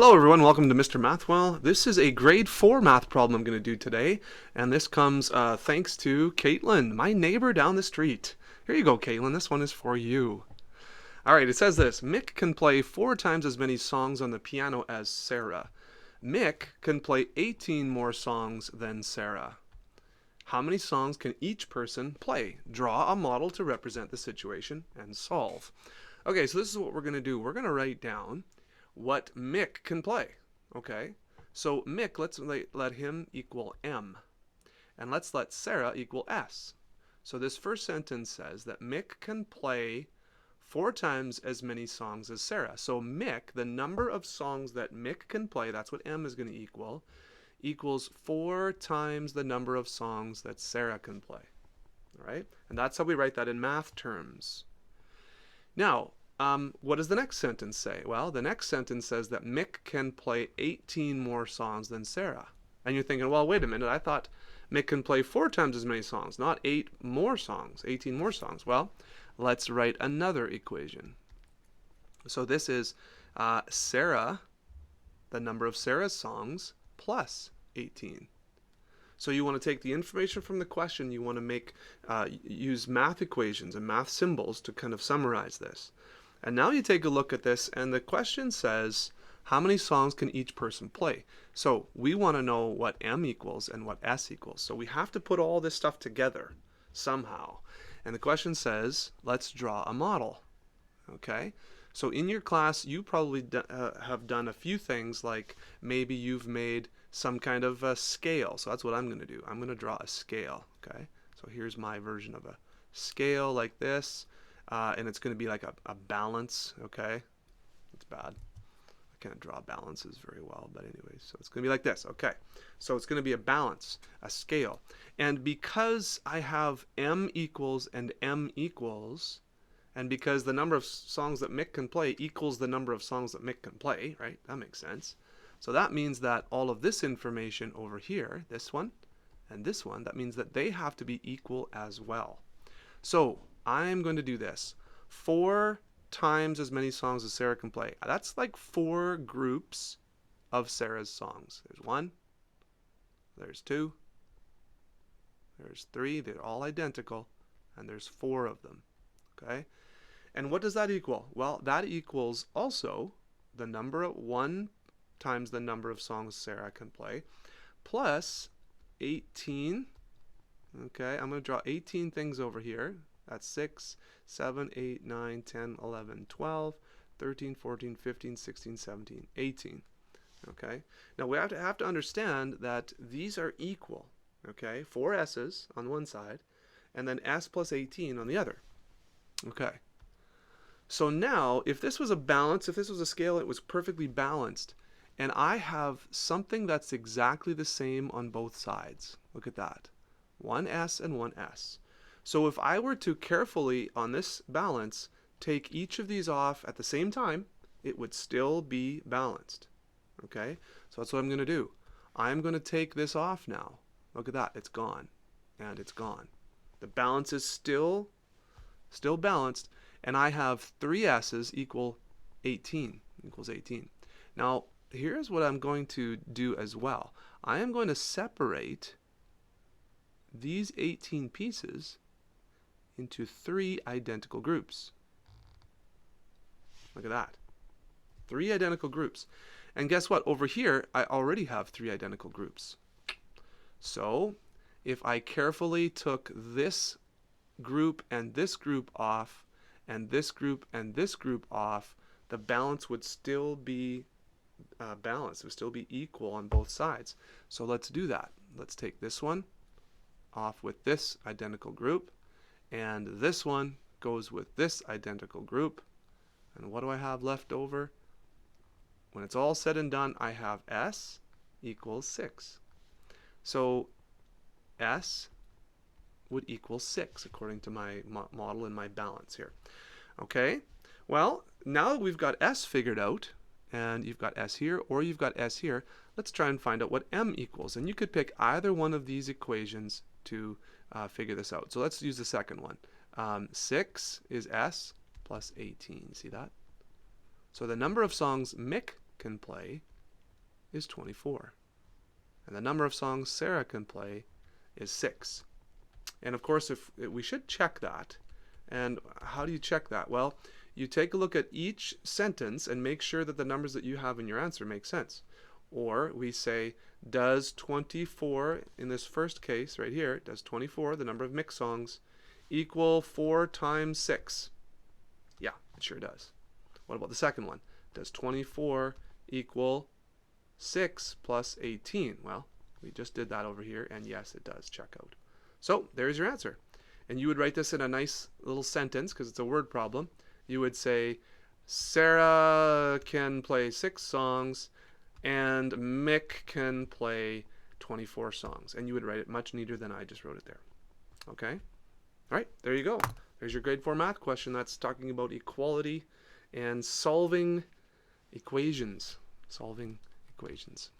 Hello everyone, welcome to Mr. MathWell. This is a grade 4 math problem I'm going to do today, and this comes thanks to Kaitlin, my neighbor down the street. Here you go, Kaitlin, this one is for you. Alright, it says this: Mick can play 4 times as many songs on the piano as Sarah. Mick can play 18 more songs than Sarah. How many songs can each person play? Draw a model to represent the situation and solve. Okay, so this is what we're going to do. We're going to write down what Mick can play. Okay, so Mick, let's let him equal M, and let's let Sarah equal S. So this first sentence says that Mick can play 4 times as many songs as Sarah. So Mick, the number of songs that Mick can play, that's what M is going to equal, equals 4 times the number of songs that Sarah can play. All right, and that's how we write that in math terms. Now, what does the next sentence say? Well, the next sentence says that Mick can play 18 more songs than Sarah. And you're thinking, well, wait a minute, I thought Mick can play 4 times as many songs, not 8 more songs, 18 more songs. Well, let's write another equation. So this is Sarah, the number of Sarah's songs, plus 18. So you want to take the information from the question, you want to make use math equations and math symbols to kind of summarize this. And now you take a look at this, and the question says, how many songs can each person play? So we want to know what M equals and what S equals. So we have to put all this stuff together somehow. And the question says, let's draw a model. Okay? So in your class, you probably have done a few things, like maybe you've made some kind of a scale. So that's what I'm going to do. I'm going to draw a scale. Okay? So here's my version of a scale like this. And it's going to be like a balance, okay? That's bad. I can't draw balances very well, but anyways, so it's going to be like this, okay? So it's going to be a balance, a scale. And because I have M equals and M equals, and because the number of songs that Mick can play equals the number of songs that Mick can play, right? That makes sense. So that means that all of this information over here, this one and this one, that means that they have to be equal as well. So I'm going to do this. 4 times as many songs as Sarah can play. That's like 4 groups of Sarah's songs. There's 1, there's 2, there's 3, they're all identical, and there's 4 of them. Okay? And what does that equal? Well, that equals also the number of 1 times the number of songs Sarah can play, plus 18. Okay, I'm going to draw 18 things over here. That's 6, 7, 8, 9, 10, 11, 12, 13, 14, 15, 16, 17, 18. Okay? Now we have to understand that these are equal. Okay? 4 S's on one side, and then S plus 18 on the other. Okay. So now, if this was a balance, if this was a scale, it was perfectly balanced, and I have something that's exactly the same on both sides. Look at that. 1 S and 1 S. So if I were to carefully, on this balance, take each of these off at the same time, it would still be balanced. Okay? So that's what I'm going to do. I'm going to take this off now. Look at that. It's gone. And it's gone. The balance is still balanced, and I have 3 S's equals 18. Now, here's what I'm going to do as well. I am going to separate these 18 pieces into 3 identical groups. Look at that. 3 identical groups. And guess what? Over here, I already have 3 identical groups. So, if I carefully took this group and this group off, and this group and this group off, the balance would still be balanced. It would still be equal on both sides. So let's do that. Let's take this one off with this identical group, and this one goes with this identical group. And what do I have left over? When it's all said and done, I have S equals 6. So S would equal 6 according to my model and my balance here. Okay, well, now that we've got S figured out, and you've got S here or you've got S here, let's try and find out what M equals. And you could pick either one of these equations to figure this out. So let's use the second one. 6 is S plus 18. See that? So the number of songs Mick can play is 24. And the number of songs Sarah can play is 6. And of course, if we should check that. And how do you check that? Well, you take a look at each sentence and make sure that the numbers that you have in your answer make sense. Or we say, does 24, in this first case right here, does 24, the number of mixed songs, equal 4 times 6? Yeah, it sure does. What about the second one? Does 24 equal 6 plus 18? Well, we just did that over here, and yes, it does check out. So there's your answer. And you would write this in a nice little sentence because it's a word problem. You would say, Sarah can play 6 songs and Mick can play 24 songs. And you would write it much neater than I just wrote it there. Okay? All right, there you go. There's your grade 4 math question that's talking about equality and solving equations. Solving equations.